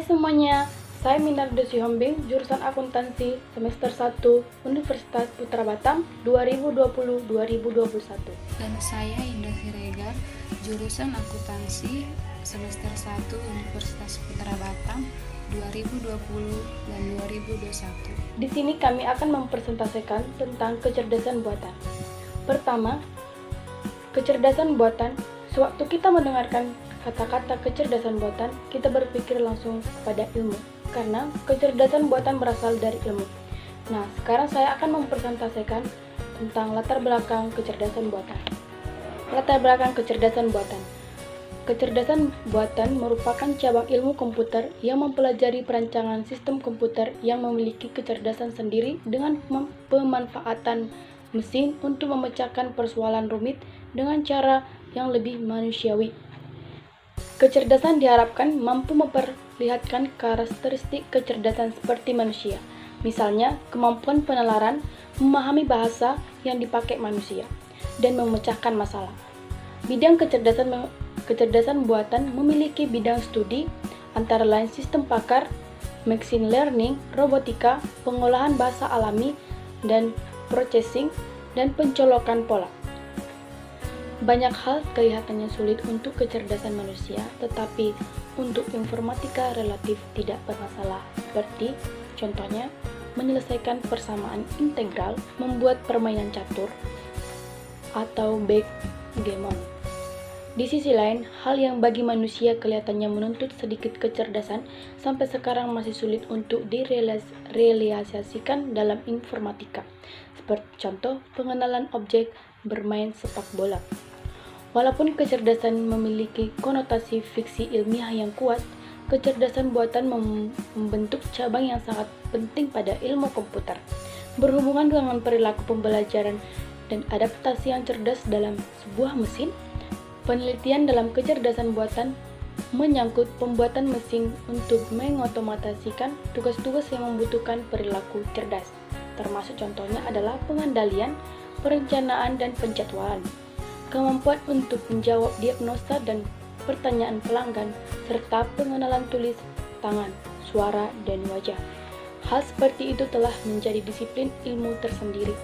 semuanya, saya Minardo Sihombing, jurusan Akuntansi semester 1 Universitas Putra Batam 2020-2021. Dan saya Indah Siregar, jurusan Akuntansi semester 1 Universitas Putra Batam 2020 dan 2021. Di sini kami akan mempresentasikan tentang kecerdasan buatan. Pertama, kecerdasan buatan. Sewaktu kita mendengarkan kata-kata kecerdasan buatan, kita berpikir langsung pada ilmu, karena kecerdasan buatan berasal dari ilmu. Nah, sekarang saya akan mempresentasikan tentang latar belakang kecerdasan buatan. Latar belakang kecerdasan buatan. Kecerdasan buatan merupakan cabang ilmu komputer yang mempelajari perancangan sistem komputer yang memiliki kecerdasan sendiri dengan pemanfaatan mesin untuk memecahkan persoalan rumit dengan cara yang lebih manusiawi. Kecerdasan diharapkan mampu memperlihatkan karakteristik kecerdasan seperti manusia, misalnya kemampuan penalaran, memahami bahasa yang dipakai manusia, dan memecahkan masalah. Bidang kecerdasan buatan memiliki bidang studi, antara lain sistem pakar, machine learning, robotika, pengolahan bahasa alami, dan processing, dan pencolokan pola. Banyak hal kelihatannya sulit untuk kecerdasan manusia, tetapi untuk informatika relatif tidak bermasalah, seperti contohnya menyelesaikan persamaan integral, membuat permainan catur, atau backgammon. Di sisi lain, hal yang bagi manusia kelihatannya menuntut sedikit kecerdasan sampai sekarang masih sulit untuk direalisasikan dalam informatika, seperti contoh pengenalan objek bermain sepak bola. Walaupun kecerdasan memiliki konotasi fiksi ilmiah yang kuat, kecerdasan buatan membentuk cabang yang sangat penting pada ilmu komputer, berhubungan dengan perilaku pembelajaran dan adaptasi yang cerdas dalam sebuah mesin. Penelitian dalam kecerdasan buatan menyangkut pembuatan mesin untuk mengotomatisasikan tugas-tugas yang membutuhkan perilaku cerdas, termasuk contohnya adalah pengendalian, perencanaan, dan penjadwalan, kemampuan untuk menjawab diagnosa dan pertanyaan pelanggan, serta pengenalan tulis tangan, suara, dan wajah. Hal seperti itu telah menjadi disiplin ilmu tersendiri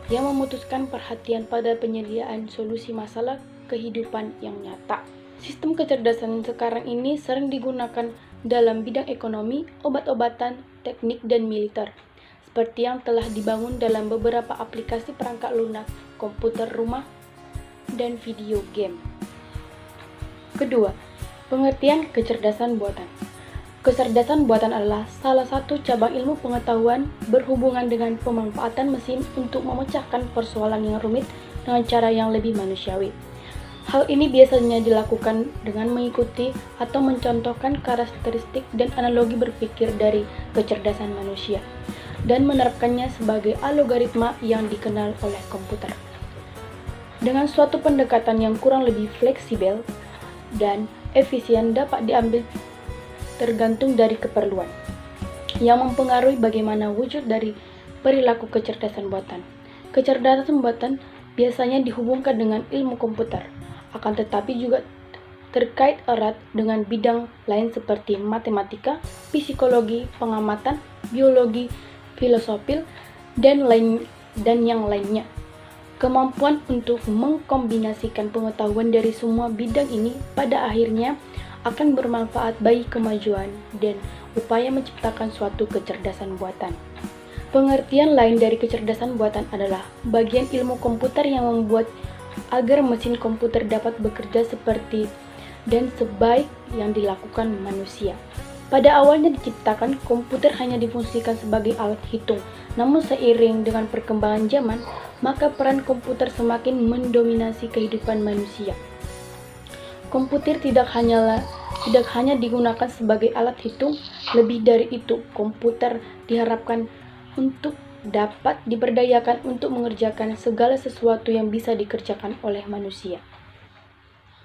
yang memutuskan perhatian pada penyediaan solusi masalah kehidupan yang nyata. Sistem kecerdasan sekarang ini sering digunakan dalam bidang ekonomi, obat-obatan, teknik, dan militer, seperti yang telah dibangun dalam beberapa aplikasi perangkat lunak, komputer rumah, dan video game. Kedua, pengertian kecerdasan buatan. Kecerdasan buatan adalah salah satu cabang ilmu pengetahuan berhubungan dengan pemanfaatan mesin untuk memecahkan persoalan yang rumit dengan cara yang lebih manusiawi. Hal ini biasanya dilakukan dengan mengikuti atau mencontohkan karakteristik dan analogi berpikir dari kecerdasan manusia dan menerapkannya sebagai algoritma yang dikenal oleh komputer. Dengan suatu pendekatan yang kurang lebih fleksibel dan efisien dapat diambil tergantung dari keperluan yang mempengaruhi bagaimana wujud dari perilaku kecerdasan buatan. Kecerdasan buatan biasanya dihubungkan dengan ilmu komputer, akan tetapi juga terkait erat dengan bidang lain seperti matematika, psikologi, pengamatan, biologi, filosofi, dan yang lainnya. Kemampuan untuk mengkombinasikan pengetahuan dari semua bidang ini pada akhirnya akan bermanfaat bagi kemajuan dan upaya menciptakan suatu kecerdasan buatan. Pengertian lain dari kecerdasan buatan adalah bagian ilmu komputer yang membuat agar mesin komputer dapat bekerja seperti dan sebaik yang dilakukan manusia. Pada awalnya diciptakan, komputer hanya difungsikan sebagai alat hitung. Namun seiring dengan perkembangan zaman, maka peran komputer semakin mendominasi kehidupan manusia. Komputer tidak hanya digunakan sebagai alat hitung, lebih dari itu, komputer diharapkan untuk dapat diberdayakan untuk mengerjakan segala sesuatu yang bisa dikerjakan oleh manusia.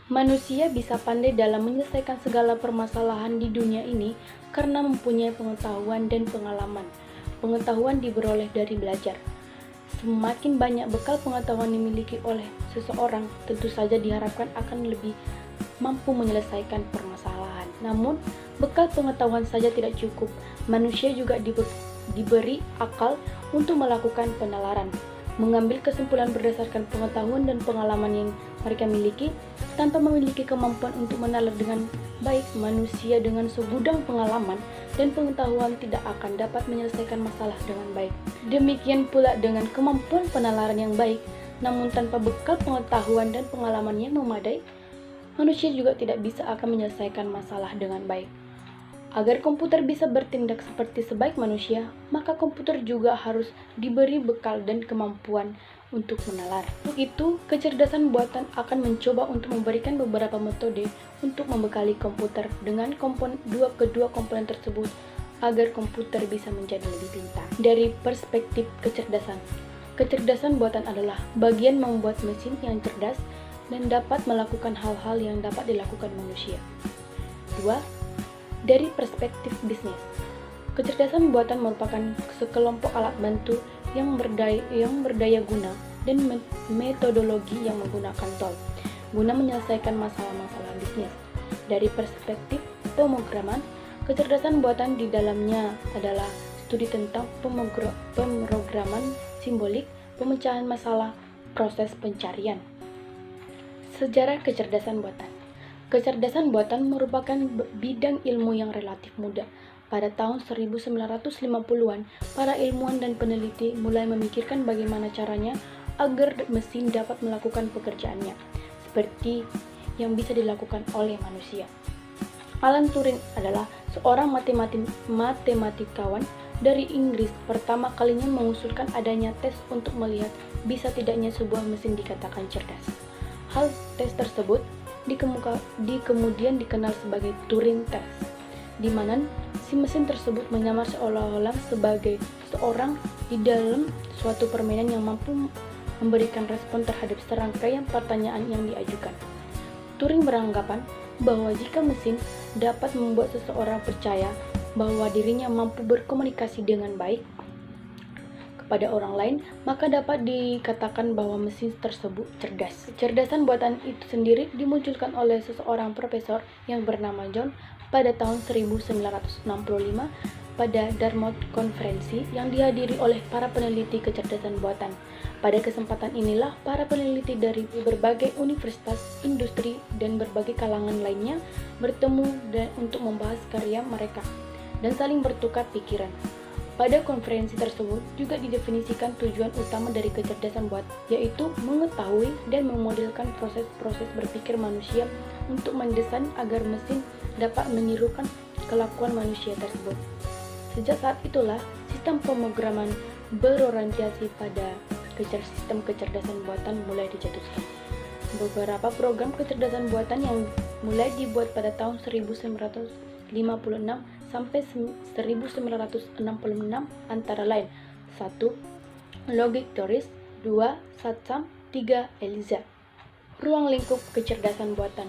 Manusia bisa pandai dalam menyelesaikan segala permasalahan di dunia ini karena mempunyai pengetahuan dan pengalaman. Pengetahuan diperoleh dari belajar. Semakin banyak bekal pengetahuan dimiliki oleh seseorang, tentu saja diharapkan akan lebih mampu menyelesaikan permasalahan. Namun, Bekal pengetahuan saja tidak cukup, manusia juga diberi akal untuk melakukan penalaran, mengambil kesimpulan berdasarkan pengetahuan dan pengalaman yang mereka miliki. Tanpa memiliki kemampuan untuk menalar dengan baik, manusia dengan segudang pengalaman dan pengetahuan tidak akan dapat menyelesaikan masalah dengan baik. Demikian pula dengan kemampuan penalaran yang baik, namun tanpa bekal pengetahuan dan pengalaman yang memadai, manusia juga tidak bisa akan menyelesaikan masalah dengan baik. Agar komputer bisa bertindak seperti sebaik manusia, maka komputer juga harus diberi bekal dan kemampuan untuk menalar. Untuk itu, kecerdasan buatan akan mencoba untuk memberikan beberapa metode untuk membekali komputer dengan kedua komponen tersebut agar komputer bisa menjadi lebih pintar. Dari perspektif kecerdasan, kecerdasan buatan adalah bagian membuat mesin yang cerdas dan dapat melakukan hal-hal yang dapat dilakukan manusia. 2. Dari perspektif bisnis, kecerdasan buatan merupakan sekelompok alat bantu yang berdaya guna dan metodologi yang menggunakan tol guna menyelesaikan masalah-masalah bisnis. Dari perspektif pemrograman, kecerdasan buatan di dalamnya adalah studi tentang pemrograman simbolik, pemecahan masalah, proses pencarian. Sejarah kecerdasan buatan. Kecerdasan buatan merupakan bidang ilmu yang relatif muda. Pada tahun 1950-an, para ilmuwan dan peneliti mulai memikirkan bagaimana caranya agar mesin dapat melakukan pekerjaannya, seperti yang bisa dilakukan oleh manusia. Alan Turing adalah seorang matematikawan dari Inggris pertama kalinya mengusulkan adanya tes untuk melihat bisa tidaknya sebuah mesin dikatakan cerdas. Hal tes tersebut kemudian dikenal sebagai Turing Test, di mana si mesin tersebut menyamar seolah-olah sebagai seorang di dalam suatu permainan yang mampu memberikan respon terhadap serangkaian pertanyaan yang diajukan. Turing beranggapan bahwa jika mesin dapat membuat seseorang percaya bahwa dirinya mampu berkomunikasi dengan baik kepada orang lain, maka dapat dikatakan bahwa mesin tersebut cerdas. Kecerdasan buatan itu sendiri dimunculkan oleh seseorang profesor yang bernama John pada tahun 1965 pada Dartmouth Konferensi yang dihadiri oleh para peneliti kecerdasan buatan. Pada kesempatan inilah para peneliti dari berbagai universitas, industri, dan berbagai kalangan lainnya bertemu untuk membahas karya mereka dan saling bertukar pikiran. Pada konferensi tersebut juga didefinisikan tujuan utama dari kecerdasan buatan, yaitu mengetahui dan memodelkan proses-proses berpikir manusia untuk mendesain agar mesin dapat menirukan kelakuan manusia tersebut. Sejak saat itulah, sistem pemrograman berorientasi pada sistem kecerdasan buatan mulai dicetuskan. Beberapa program kecerdasan buatan yang mulai dibuat pada tahun 1956 sampai 1966 antara lain: 1. Logic Theories, 2. Satsam, 3. ELIZA. Ruang lingkup kecerdasan buatan.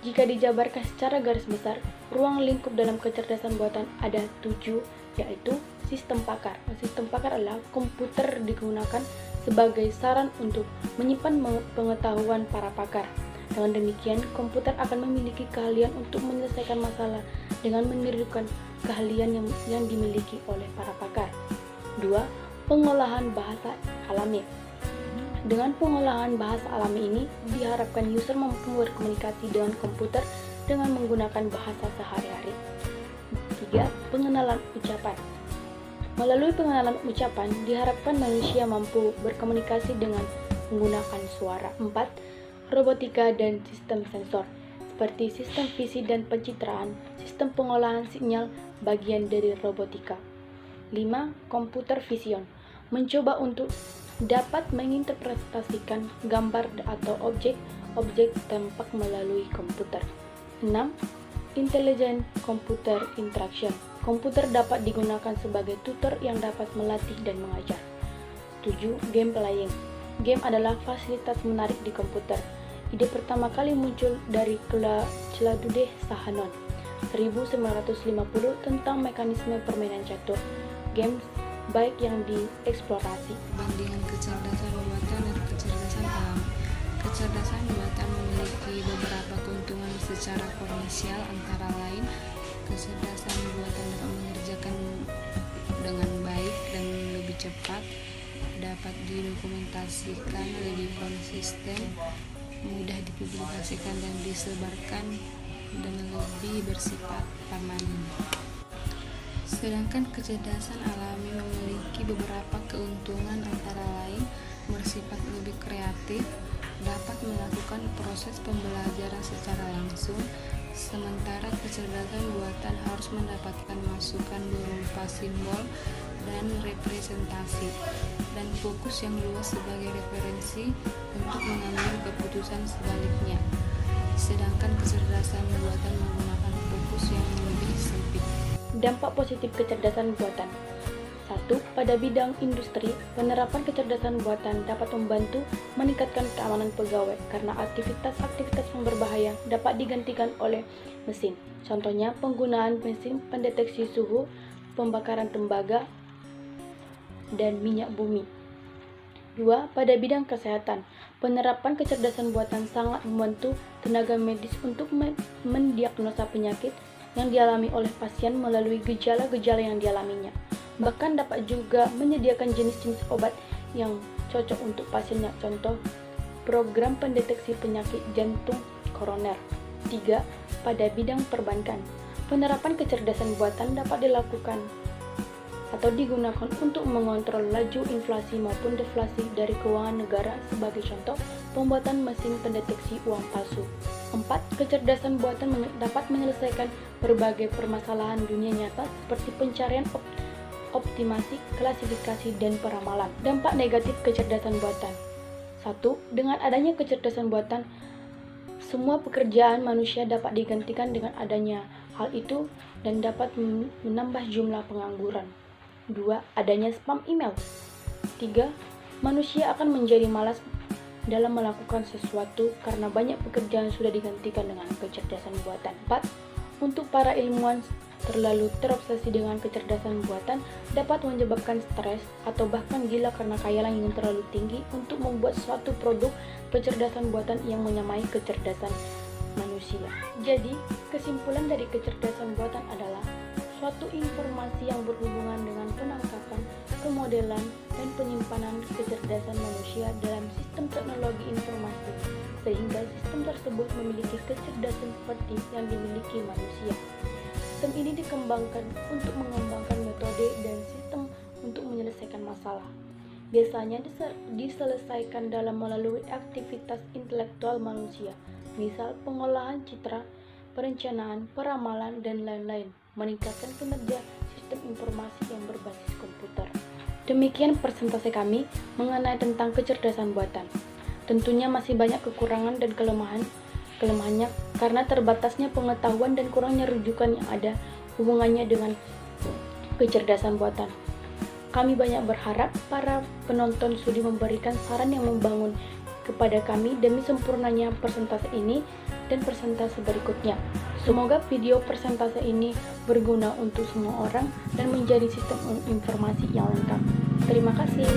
Jika dijabarkan secara garis besar, ruang lingkup dalam kecerdasan buatan ada 7, yaitu sistem pakar. Sistem pakar adalah komputer digunakan sebagai saran untuk menyimpan pengetahuan para pakar. Dengan demikian, komputer akan memiliki keahlian untuk menyelesaikan masalah dengan menirukan keahlian yang dimiliki oleh para pakar. 2. Pengolahan bahasa alami. Dengan pengolahan bahasa alami ini, diharapkan user mampu berkomunikasi dengan komputer dengan menggunakan bahasa sehari-hari. 3. Pengenalan ucapan. Melalui pengenalan ucapan, diharapkan manusia mampu berkomunikasi dengan menggunakan suara. 4. Robotika dan sistem sensor, seperti sistem visi dan pencitraan, sistem pengolahan sinyal bagian dari robotika. 5. Computer vision, mencoba untuk dapat menginterpretasikan gambar atau objek tampak melalui komputer. 6. Intelligent Computer Interaction, komputer dapat digunakan sebagai tutor yang dapat melatih dan mengajar. 7. Game playing, game adalah fasilitas menarik di komputer. Ide pertama kali muncul dari Claude Shannon 1950 tentang mekanisme permainan catur. Games baik yang dieksplorasi. Bandingan kecerdasan buatan dan kecerdasan alam. Kecerdasan buatan memiliki beberapa keuntungan secara komersial, antara lain Kecerdasan buatan dapat mengerjakan dengan baik dan lebih cepat, dapat didokumentasikan lebih konsisten, mudah dipublikasikan dan disebarkan, dan lebih bersifat permanen. Sedangkan kecerdasan alami memiliki beberapa keuntungan, antara lain bersifat lebih kreatif, dapat melakukan proses pembelajaran secara langsung, sementara kecerdasan buatan harus mendapatkan masukan berupa simbol dan representasi, dan fokus yang luas sebagai referensi untuk mengambil keputusan sebaliknya. Sedangkan kecerdasan buatan menggunakan fokus yang lebih sempit. Dampak positif kecerdasan buatan. 1. Pada bidang industri, penerapan kecerdasan buatan dapat membantu meningkatkan keamanan pegawai karena aktivitas-aktivitas yang berbahaya dapat digantikan oleh mesin. Contohnya, penggunaan mesin pendeteksi suhu, pembakaran tembaga, dan minyak bumi. 2. Pada bidang kesehatan, penerapan kecerdasan buatan sangat membantu tenaga medis untuk mendiagnosa penyakit yang dialami oleh pasien melalui gejala-gejala yang dialaminya. Bahkan dapat juga menyediakan jenis-jenis obat yang cocok untuk pasiennya. Contoh, program pendeteksi penyakit jantung koroner. 3. Pada bidang perbankan, penerapan kecerdasan buatan dapat dilakukan atau digunakan untuk mengontrol laju inflasi maupun deflasi dari keuangan negara. Sebagai contoh, pembuatan mesin pendeteksi uang palsu. 4. Kecerdasan buatan dapat menyelesaikan berbagai permasalahan dunia nyata seperti pencarian, optimasi, klasifikasi, dan peramalan. Dampak negatif kecerdasan buatan. 1. Dengan adanya kecerdasan buatan, semua pekerjaan manusia dapat digantikan dengan adanya hal itu dan dapat menambah jumlah pengangguran. 2. Adanya spam email. 3. Manusia akan menjadi malas dalam melakukan sesuatu karena banyak pekerjaan sudah digantikan dengan kecerdasan buatan. 4. Untuk para ilmuwan, terlalu terobsesi dengan kecerdasan buatan dapat menyebabkan stres atau bahkan gila karena khayalan yang terlalu tinggi untuk membuat suatu produk kecerdasan buatan yang menyamai kecerdasan manusia. Jadi, kesimpulan dari kecerdasan buatan adalah suatu informasi yang berhubungan dengan penangkapan, pemodelan, dan penyimpanan kecerdasan manusia dalam sistem teknologi informasi, sehingga sistem tersebut memiliki kecerdasan seperti yang dimiliki manusia. Sistem ini dikembangkan untuk mengembangkan metode dan sistem untuk menyelesaikan masalah. Biasanya diselesaikan dalam melalui aktivitas intelektual manusia, misal pengolahan citra, perencanaan, peramalan, dan lain-lain, meningkatkan kinerja sistem informasi yang berbasis komputer. Demikian presentasi kami mengenai tentang kecerdasan buatan. Tentunya masih banyak kekurangan dan kelemahannya karena terbatasnya pengetahuan dan kurangnya rujukan yang ada hubungannya dengan kecerdasan buatan. Kami banyak berharap para penonton sudi memberikan saran yang membangun kepada kami demi sempurnanya presentasi ini dan presentasi berikutnya. Semoga video presentasi ini berguna untuk semua orang dan menjadi sistem informasi yang lengkap. Terima kasih.